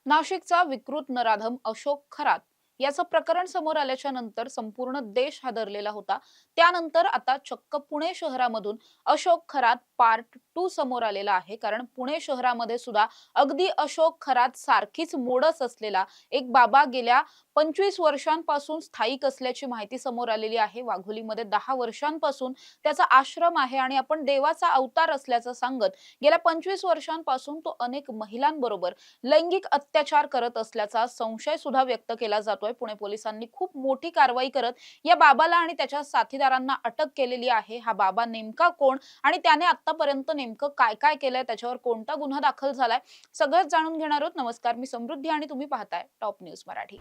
नाशिकचा विकृत नराधम अशोक खरात याचं प्रकरण समोर आल्याच्या नंतर संपूर्ण देश हादरलेला होता. त्यानंतर आता चक्क पुणे शहरामधून अशोक खरात पार्ट 2 समोर आलेला आहे. कारण पुणे शहरामध्ये सुद्धा अगदी अशोक खरात सारखीच मोडस असलेला एक बाबा गेल्या 25 वर्षांपासून स्थायिक असल्याची माहिती समोर आलेली आहे. वाघोलीमध्ये 10 वर्षांपासून त्याचा आश्रम आहे आणि आपण देवाचा अवतार असल्याचं सांगत गेल्या 25 वर्षांपासून तो अनेक महिलांबरोबर लैंगिक अत्याचार करत असल्याचा संशय सुद्धा व्यक्त केला जातोय. पुणे पोलिसांनी खूप मोठी कारवाई करत या बाबाला आणि त्याच्या साथीदारांना अटक केलेली आहे. हा बाबा नेमका कोण आणि त्याने आतापर्यंत नेमकं काय काय केलंय, त्याच्यावर कोणता गुन्हा दाखल झालाय, सगळंच जाणून घेणार आहोत. नमस्कार, मी समृद्धी आणि तुम्ही पाहताय टॉप न्यूज मराठी.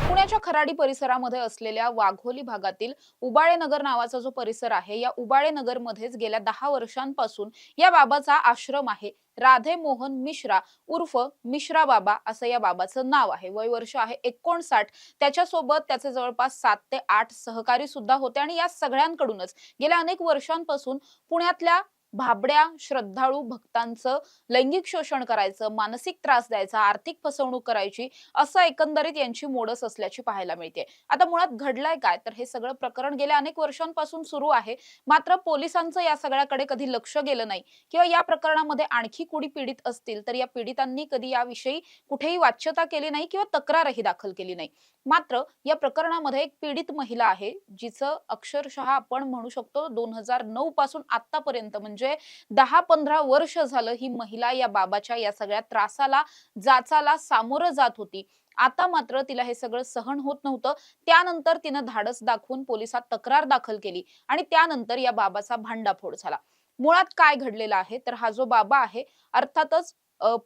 पुण्याच्या खराडी परिसरामध्ये असलेल्या वाघोली भागातील उबाळे नगर नावाचा जो परिसर आहे, या उबाळे नगर मध्येच गेल्या 10 वर्षांपासून या बाबाचा आश्रम आहे. राधे मोहन मिश्रा उर्फ मिश्रा बाबा असं या बाबाचं नाव आहे. वय वर्ष आहे 59. त्याच्यासोबत त्याचे जवळपास 7 ते 8 सहकारी सुद्धा होते आणि या सगळ्यांकडूनच गेल्या अनेक वर्षांपासून पुण्यातल्या भाबड्या श्रद्धाळू भक्तांचं लैंगिक शोषण करायचं, मानसिक त्रास द्यायचा, आर्थिक फसवणूक करायची, असं एकंदरीत यांची मोडस असल्याची पाहायला मिळते. आता मुळात घडलंय काय, तर हे सगळं प्रकरण गेल्या अनेक वर्षांपासून सुरू आहे. मात्र पोलिसांचं या सगळ्याकडे कधी लक्ष गेलं नाही किंवा या प्रकरणामध्ये आणखी कुणी पीडित असतील तर या पीडितांनी कधी याविषयी कुठेही वाच्यता केली नाही किंवा तक्रारही दाखल केली नाही. मात्र या प्रकरणामध्ये एक पीडित महिला आहे, जिचं अक्षरशः आपण म्हणू शकतो 2009 पासून आतापर्यंत म्हणजे 10-15 वर्ष झालं ही महिला या बाबाच्या या सगळ्या त्रासाला, जाचाला सामोरं जात होती. आता मात्र तिला हे सगळं सहन होत नव्हतं. त्यानंतर तिनं धाडस दाखवून पोलिसात तक्रार दाखल केली आणि त्यानंतर या बाबाचा भांडाफोड झाला. मुळात काय घडलेलं आहे, तर हा जो बाबा आहे अर्थातच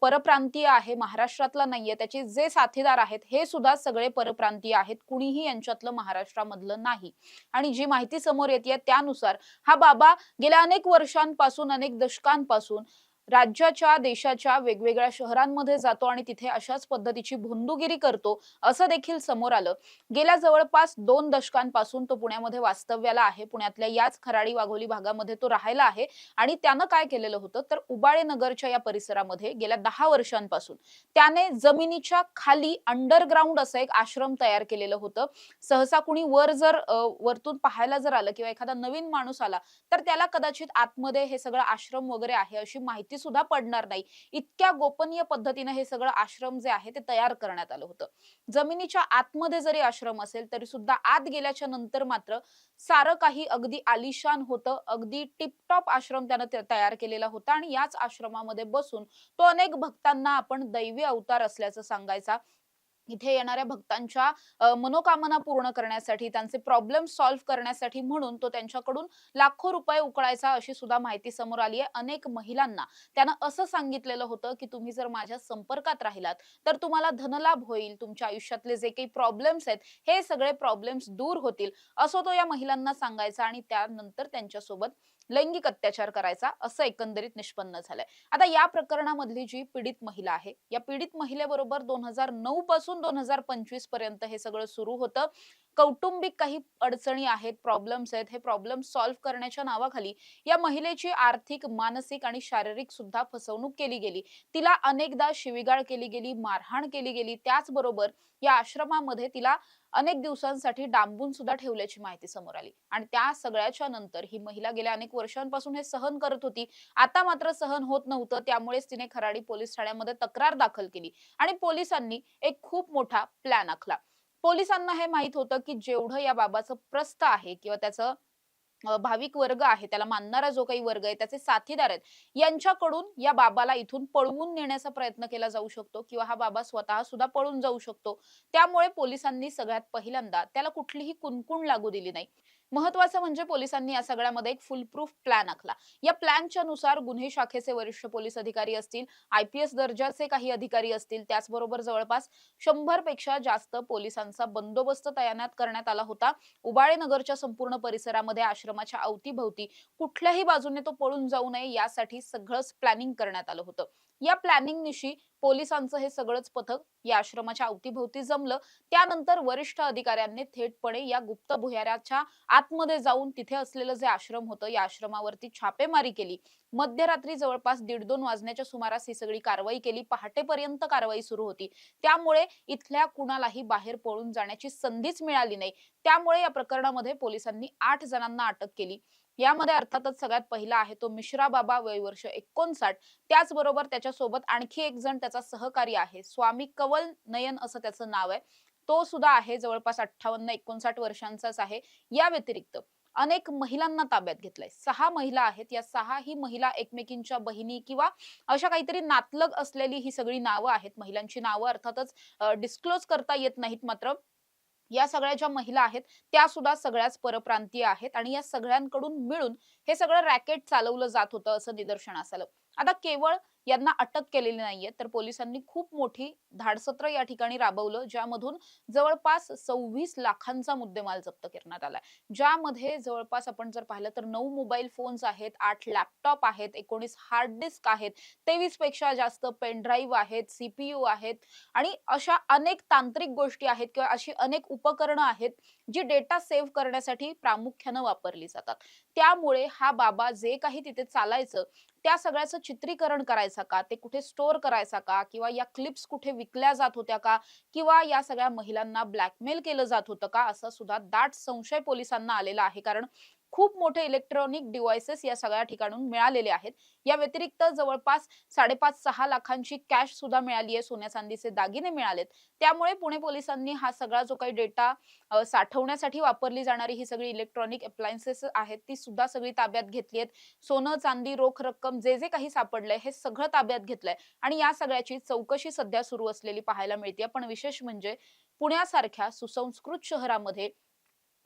परप्रांतीय आहे, महाराष्ट्रातला नाहीये. त्याचे जे साथीदार आहेत हे सुद्धा सगळे परप्रांतीय आहेत. कुणीही यांच्यातलं महाराष्ट्रामधलं नाही. आणि जी माहिती समोर येतेय त्यानुसार हा बाबा गेल्या अनेक वर्षांपासून, अनेक दशकांपासून राज्याच्या, देशाच्या वेगवेगळ्या शहरांमध्ये जातो आणि तिथे अशाच पद्धतीची भोंदूगिरी करतो, असं देखील समोर आलं. गेल्या जवळपास 2 दशकांपासून तो पुण्यामध्ये वास्तव्याला आहे. पुण्यातल्या याच खराडी वाघोली भागामध्ये तो राहायला आहे आणि त्यानं काय केलेलं होतं, तर उबाळे नगरच्या या परिसरामध्ये गेल्या 10 वर्षांपासून त्याने जमिनीच्या खाली अंडरग्राउंड असं एक आश्रम तयार केलेलं होतं. सहसा कुणी वर जर वरतून पाहायला जर आलं किंवा एखादा नवीन माणूस आला, तर त्याला कदाचित आतमध्ये हे सगळं आश्रम वगैरे आहे अशी माहिती सुद्धा पडणार नाही. इतक्या गोपनीय पद्धतीने हे सगळं आश्रम जे आहे ते तयार करण्यात आलं होतं. जमिनीच्या आतमध्ये जरी आश्रम असेल तरी सुद्धा आत गेल्याच्या नंतर मात्र सारं काही अगदी आलिशान होतं. अगदी टिपटॉप आश्रम त्यानं तयार केलेला होता आणि याच आश्रमामध्ये बसून तो अनेक भक्तांना आपण दैवी अवतार असल्याचं सांगायचा. इथे येणाऱ्या भक्तांच्या मनोकामना पूर्ण करण्यासाठी, त्यांचे प्रॉब्लेम सॉल्व्ह करण्यासाठी म्हणून तो त्यांच्याकडून लाखो रुपये उकळायचा, अशी सुद्धा माहिती समोर आली आहे. अनेक महिलांना त्यानं असं सांगितलेलं होतं, की तुम्ही जर माझ्या संपर्कात राहिलात, तर तुम्हाला धनलाभ होईल. तुमच्या आयुष्यातले जे काही प्रॉब्लेम्स आहेत, हे सगळे प्रॉब्लेम्स दूर होतील, असं तो या महिलांना सांगायचा आणि त्यानंतर त्यांच्यासोबत लैंगिक अत्याचार करायचा, असं एकंदरीत निष्पन्न झालंय. आता या प्रकरणामधली जी पीडित महिला आहे, या पीडित महिलेबरोबर 2009 पासून 2025 पर्यंत हे सगळं सुरू होतं. कौटुंबिक काही अडचणी आहेत, प्रॉब्लेम्स आहेत. हे प्रॉब्लेम सॉल्व्ह करण्याच्या नावाखाली या महिलेची आर्थिक, मानसिक आणि शारीरिक सुद्धा फसवणूक केली गेली. तिला अनेकदा शिवीगाळ केली गेली, मारहाण केली गेली. त्याचबरोबर या आश्रमामध्ये तिला अनेक दिवसांसाठी डांबून सुद्धा ठेवल्याची माहिती समोर आली आणि त्या सगळ्याच्या नंतर ही महिला गेल्या अनेक वर्षांपासून हे सहन करत होती. आता मात्र सहन होत नव्हतं. त्यामुळेच तिने खराडी पोलीस ठाण्यामध्ये तक्रार दाखल केली आणि पोलिसांनी एक खूप मोठा प्लॅन आखला. पोलिसांना हे माहित होतं, की जेवढं या बाबाचं प्रस्थ आहे किंवा त्याचं भाविक वर्ग आहे, त्याला मानणारा जो काही वर्ग आहे, त्याचे साथीदार आहेत, यांच्याकडून या बाबाला इथून पळवून नेण्याचा प्रयत्न केला जाऊ शकतो किंवा हा बाबा स्वतः सुद्धा पळून जाऊ शकतो. त्यामुळे पोलिसांनी सगळ्यात पहिल्यांदा त्याला कुठलीही कुणकुण लागू दिली नाही. महत्वाचं म्हणजे पोलिसांनी या सगळ्यामध्ये एक फुल प्रूफ प्लॅन आखला. या प्लॅनच्या नुसार गुन्हे शाखेचे वरिष्ठ पोलीस अधिकारी असतील, आय-पी-एस दर्जाचे काही अधिकारी असतील, त्याचबरोबर जवळपास 100 पेक्षा जास्त पोलिसांचा बंदोबस्त तैनात करण्यात आला होता. उबाळे नगरच्या संपूर्ण परिसरामध्ये आश्रमाच्या अवतीभवती कुठल्याही बाजूने तो पळून जाऊ नये यासाठी सगळंच प्लॅनिंग करण्यात आलं होतं. या प्लॅनिंग निशी पोलिसांचं हे सगळंच पथक या आश्रमाच्या अवतीभवती जमलं. त्यानंतर वरिष्ठ अधिकाऱ्यांनी थेटपणे या गुप्त भुयाराच्या आतमध्ये जाऊन तिथे असलेलं जे आश्रम होतं, या आश्रमावरती छापेमारी केली. मध्यरात्री जवळपास 1:30-2 वाजण्याच्या सुमारास ही सगळी कारवाई केली. पहाटेपर्यंत कारवाई सुरू होती. त्यामुळे इथल्या कुणालाही बाहेर पळून जाण्याची संधीच मिळाली नाही. त्यामुळे या प्रकरणामध्ये पोलिसांनी 8 जणांना अटक केली. यामध्ये अर्थातच सगळ्यात पहिला आहे तो मिश्रा बाबा, वय वर्ष 59. त्याचबरोबर त्याच्यासोबत आणखी एक जण त्याचा सहकारी आहे. स्वामी कवल नयन असं त्याचं नाव आहे. तो सुद्धा आहे जवळपास 58-59 वर्षांचाच आहे. या व्यतिरिक्त अनेक महिलांना ताब्यात घेतलंय. 6 महिला आहेत. या 6 ही महिला एकमेकींच्या बहिणी किंवा अशा काहीतरी नातलग असलेली ही सगळी नावं आहेत. महिलांची नावं अर्थातच डिस्क्लोज करता येत नाहीत. मात्र या सगळ्या ज्या महिला आहेत त्या सुद्धा सगळ्याच परप्रांतीय आहेत आणि या सगळ्यांकडून मिळून हे सगळं रॅकेट चालवलं जात होतं असं निदर्शनास आलं. आता केवळ यांना अटक केलेली नाहीये तर पोलिसांनी खूप मोठी धाडसत्र या ठिकाणी राबवलं, ज्यामधून जवळपास 26 लाखांचा मुद्देमाल जप्त करण्यात आलाय. ज्यामध्ये जवळपास आपण जर पाहिलं तर 9 मोबाईल फोन्स आहेत, 8 लॅपटॉप आहेत, 19 हार्ड डिस्क आहेत, 23 पेक्षा जास्त पेन ड्राईव्ह आहेत, सीपीयू आहेत आणि अशा अनेक तांत्रिक गोष्टी आहेत किंवा अशी अनेक उपकरणं आहेत जी डेटा सेव्ह करण्यासाठी प्रामुख्याने वापरली जातात. त्यामुळे हा बाबा जे काही तिथे चालायचं त्या सगळ्याचं चित्रीकरण करायचा का, ते कुठे स्टोअर करायचा का किंवा या क्लिप्स कुठे विकल्या जात होत्या का किंवा या सगळ्या महिलांना ब्लॅकमेल केलं जात होतं का, असा सुद्धा दाट संशय पोलिसांना आलेला आहे. कारण खूप मोठे इलेक्ट्रॉनिक डिव्हाइसेस या सगळ्या ठिकाणून मिळालेले आहेत. या व्यतिरिक्त जवळपास 5.5-6 लाखांची कॅश सुद्धा मिळाली आहे, सोन्या चांदीचे दागिने मिळालेत. त्यामुळे पुणे पोलिसांनी हा सगळा जो काही डेटा साठवण्यासाठी वापरली जाणारी ही सगळी इलेक्ट्रॉनिक अप्लायन्सेस आहेत ती सुद्धा सगळी ताब्यात घेतली आहेत. सोनं, चांदी, रोख रक्कम जे जे काही सापडलंय हे सगळं ताब्यात घेतलंय आणि या सगळ्याची चौकशी सध्या सुरू असलेली पाहायला मिळते. पण विशेष म्हणजे पुण्यासारख्या सुसंस्कृत शहरामध्ये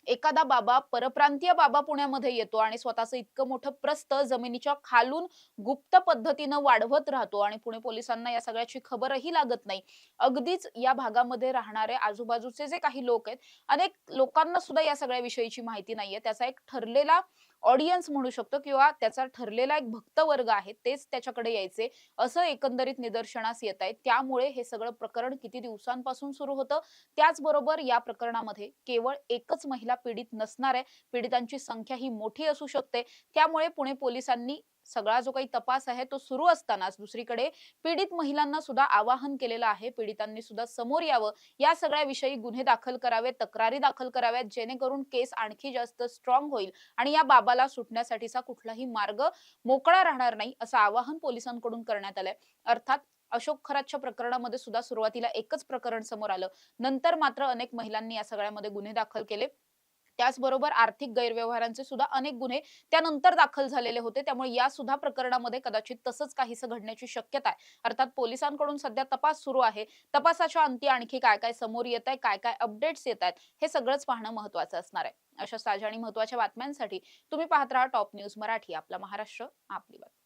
एखादा बाबा, परप्रांतीय बाबा पुण्यामध्ये येतो आणि स्वतःचं इतकं मोठं प्रस्थ जमिनीच्या खालून गुप्त पद्धतीनं वाढवत राहतो आणि पुणे पोलिसांना या सगळ्याची खबरही लागत नाही. अगदीच या भागामध्ये राहणारे आजूबाजूचे जे काही लोक आहेत, अनेक लोकांना सुद्धा या सगळ्या विषयीची माहिती नाहीये. त्याचा एक ठरलेला ऑडियन्स म्हणू शकतो किंवा त्याचा ठरलेला एक भक्त वर्ग आहे, तेच त्याच्याकडे यायचे, असं एकंदरीत निदर्शनास येत आहे. त्यामुळे हे सगळं प्रकरण किती दिवसांपासून सुरू होतं. त्याचबरोबर या प्रकरणामध्ये केवळ एकच महिला पीडित नसणार आहे. पीडितांची संख्या ही मोठी असू शकते. त्यामुळे पुणे पोलिसांनी सगळा जो काही तपास आहे तो सुरू असतानाच दुसरीकडे पीडित महिलांना सुद्धा आवाहन केलेलं आहे. पीडितांनी सुद्धा समोर यावं. या सगळ्या विषयी गुन्हे दाखल करावेत, तक्रारी दाखल कराव्यात, जेणेकरून केस आणखी जास्त स्ट्रॉंग होईल आणि या बाबाला सुटण्यासाठीचा कुठलाही मार्ग मोकळा राहणार नाही, असं आवाहन पोलिसांकडून करण्यात आलंय. अर्थात अशोक खरातच्या प्रकरणामध्ये सुद्धा सुरुवातीला एकच प्रकरण समोर आलं. नंतर मात्र अनेक महिलांनी या सगळ्यामध्ये गुन्हे दाखल केले. त्याचबरोबर आर्थिक गैरव्यवहारांचे सुद्धा अनेक गुन्हे त्यानंतर दाखल झालेले होते. त्यामुळे या सुद्धा प्रकरणामध्ये कदाचित तसंच काहीसं घडण्याची शक्यता आहे. अर्थात पोलिसांकडून सध्या तपास सुरू आहे. तपासाच्या अंती आणखी काय-काय समोर येतंय, काय-काय अपडेट्स येतायत, हे सगळंच पाहणं महत्त्वाचं असणार आहे. अशा ताज्या आणि महत्त्वाच्या बातम्यांसाठी तुम्ही पाहत राहा टॉप न्यूज मराठी. आपला महाराष्ट्र, आपली बातमी.